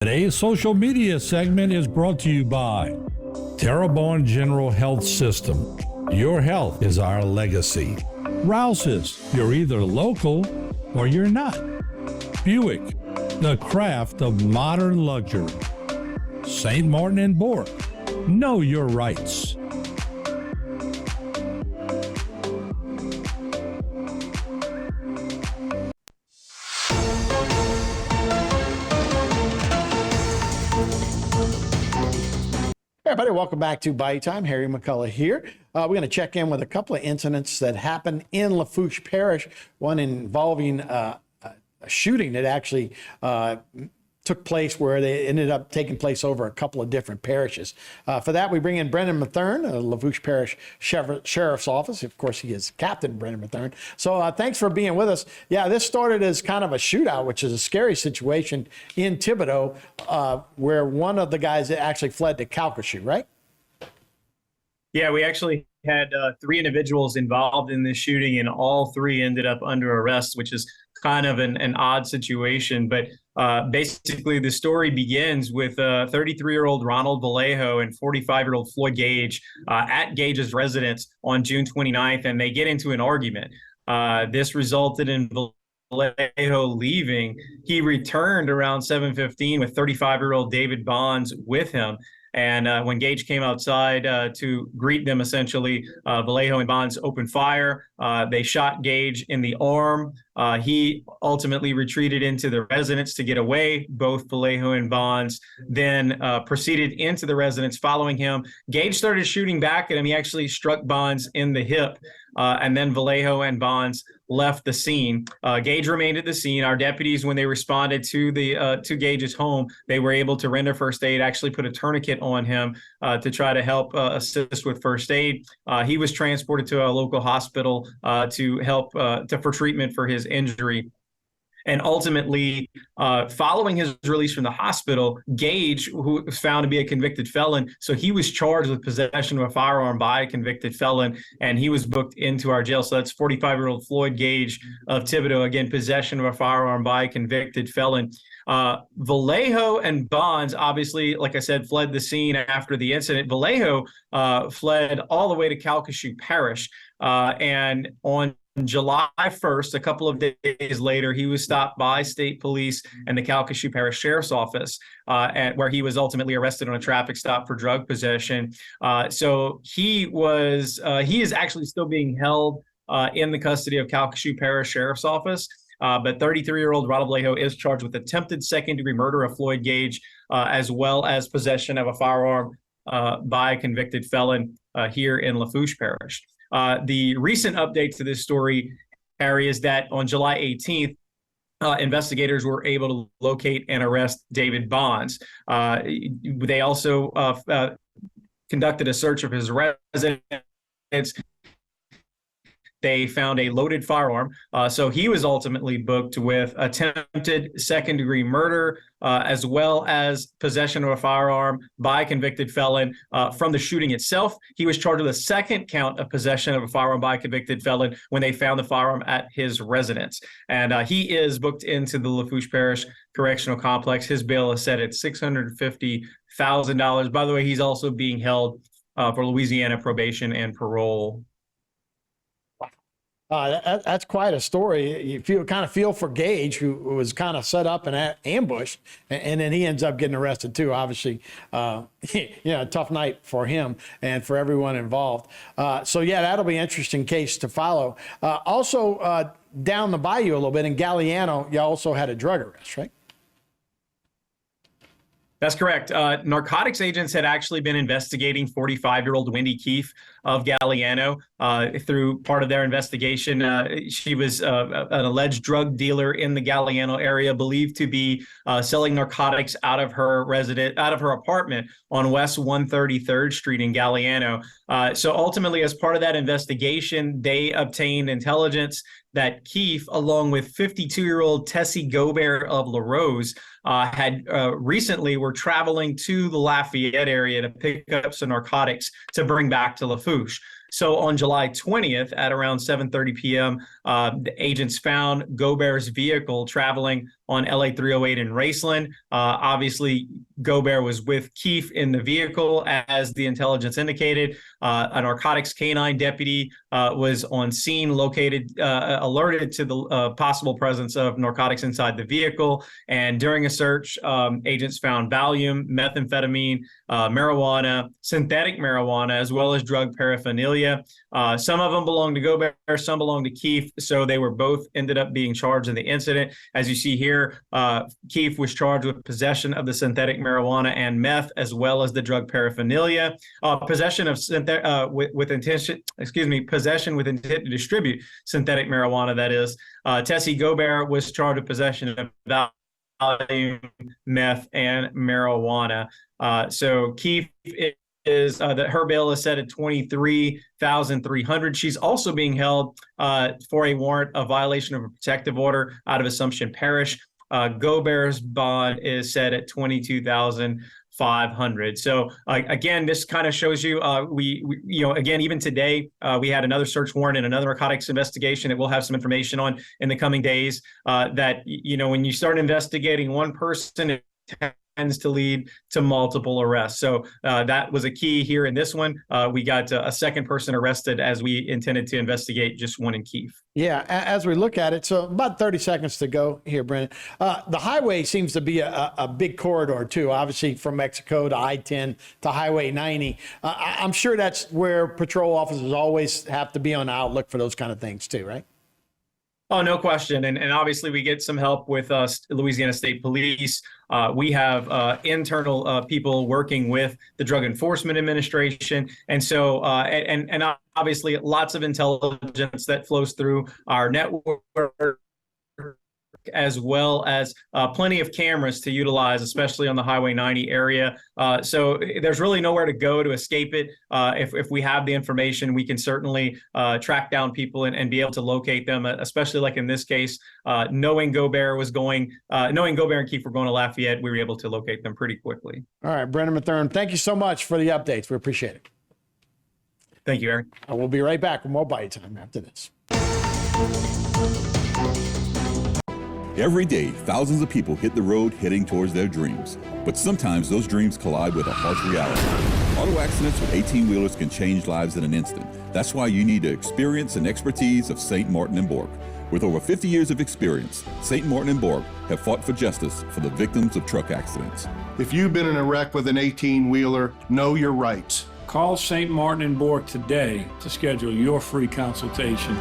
Today's social media segment is brought to you by Terrebonne General Health System. Your health is our legacy. Rouse's, you're either local or you're not. Buick, the craft of modern luxury. St. Martin and Bork, know your rights. Everybody, welcome back to Bayou Time. Harry McCullough here. We're going to check in with a couple of incidents that happened in Lafourche Parish, one involving a shooting that actually took place where they ended up taking place over a couple of different parishes. For that, we bring in Brendan Mathern, Lafourche Parish Sheriff's Office. Of course, he is Captain Brendan Mathern. So thanks for being with us. Yeah, this started as kind of a shootout, which is a scary situation in Thibodaux, where one of the guys actually fled to Calcasieu, right? Yeah, we actually had 3 individuals involved in this shooting, and all 3 ended up under arrest, which is kind of an odd situation. But basically, the story begins with 33-year-old Ronald Vallejo and 45-year-old Floyd Gage at Gage's residence on June 29th, and they get into an argument. This resulted in Vallejo leaving. He returned around 7:15 with 35-year-old David Bonds with him. And when Gage came outside to greet them, essentially, Vallejo and Bonds opened fire. They shot Gage in the arm. He ultimately retreated into the residence to get away. Both Vallejo and Bonds then proceeded into the residence following him. Gage started shooting back at him. He actually struck Bonds in the hip. And then Vallejo and Bonds left the scene. Gage remained at the scene. Our deputies, when they responded to Gage's home, they were able to render first aid, actually put a tourniquet on him to try to help assist with first aid. He was transported to a local hospital to help for treatment for his injury. And ultimately, following his release from the hospital, Gage, who was found to be a convicted felon, so he was charged with possession of a firearm by a convicted felon, and he was booked into our jail. So that's 45-year-old Floyd Gage of Thibodaux, again, possession of a firearm by a convicted felon. Vallejo and Bonds, obviously, like I said, fled the scene after the incident. Vallejo fled all the way to Calcasieu Parish, and on July 1st, a couple of days later, he was stopped by state police and the Calcasieu Parish Sheriff's Office, where he was ultimately arrested on a traffic stop for drug possession. So he is actually still being held in the custody of Calcasieu Parish Sheriff's Office. But 33-year-old Ronald Vallejo is charged with attempted second-degree murder of Floyd Gage, as well as possession of a firearm by a convicted felon here in Lafourche Parish. The recent update to this story, Harry, is that on July 18th, investigators were able to locate and arrest David Bonds. They also conducted a search of his residence. They found a loaded firearm. So he was ultimately booked with attempted second-degree murder, as well as possession of a firearm by a convicted felon from the shooting itself. He was charged with a second count of possession of a firearm by a convicted felon when they found the firearm at his residence. And he is booked into the Lafourche Parish Correctional Complex. His bail is set at $650,000. By the way, he's also being held for Louisiana probation and parole. That's quite a story. You kind of feel for Gage, who was kind of set up and ambushed, and then he ends up getting arrested too. Obviously, a tough night for him and for everyone involved. So yeah, that'll be an interesting case to follow. Also, down the bayou a little bit in Galliano, you also had a drug arrest, right? That's correct. Narcotics agents had actually been investigating 45-year-old Wendy Keefe of Galliano. Through part of their investigation, she was an alleged drug dealer in the Galliano area, believed to be selling narcotics out of her apartment on West 133rd Street in Galliano. So ultimately, as part of that investigation, they obtained intelligence that Keefe, along with 52-year-old Tessie Gobert of La Rose, had recently were traveling to the Lafayette area to pick up some narcotics to bring back to Lafourche. So on July 20th at around 7:30 p.m., the agents found Gobert's vehicle traveling on LA 308 in Raceland. Obviously, Gobert was with Keefe in the vehicle, as the intelligence indicated. A narcotics canine deputy was on scene, alerted to the possible presence of narcotics inside the vehicle. And during a search, agents found Valium, methamphetamine, marijuana, synthetic marijuana, as well as drug paraphernalia. Some of them belonged to Gobert, some belonged to Keefe, so they were both ended up being charged in the incident. As you see here, Keefe was charged with possession of the synthetic marijuana and meth, as well as the drug paraphernalia. Possession with intent to distribute synthetic marijuana, that is. Tessie Gobert was charged with possession of Valium, meth, and marijuana. So Keefe is that her bail is set at $23,300. She's also being held for a warrant of violation of a protective order out of Assumption Parish. Gobert's bond is set at $22,500. So again, this kind of shows you, again, even today, we had another search warrant and another narcotics investigation that we'll have some information on in the coming days. That when you start investigating one person, it tends to lead to multiple arrests. So that was a key here in this one. We got a second person arrested, as we intended to investigate just one in Keefe. Yeah, as we look at it, so about 30 seconds to go here, Brendan. The highway seems to be a big corridor, too, obviously from Mexico to I-10 to Highway 90. I'm sure that's where patrol officers always have to be on the outlook for those kind of things, too, right? Oh, no question. And obviously we get some help with Louisiana State Police. We have internal people working with the Drug Enforcement Administration. And so, and obviously lots of intelligence that flows through our network, as well as plenty of cameras to utilize, especially on the Highway 90 area. So there's really nowhere to go to escape it. If we have the information, we can certainly track down people and be able to locate them, especially like in this case, knowing Gobert and Keefe were going to Lafayette, we were able to locate them pretty quickly. All right, Brendan Mathern, thank you so much for the updates. We appreciate it. Thank you, Eric. We'll be right back with more Bayou Time after this. Every day, thousands of people hit the road heading towards their dreams. But sometimes those dreams collide with a harsh reality. Auto accidents with 18-wheelers can change lives in an instant. That's why you need the experience and expertise of St. Martin & Bourke. With over 50 years of experience, St. Martin & Bourke have fought for justice for the victims of truck accidents. If you've been in a wreck with an 18-wheeler, know your rights. Call St. Martin & Bourke today to schedule your free consultation.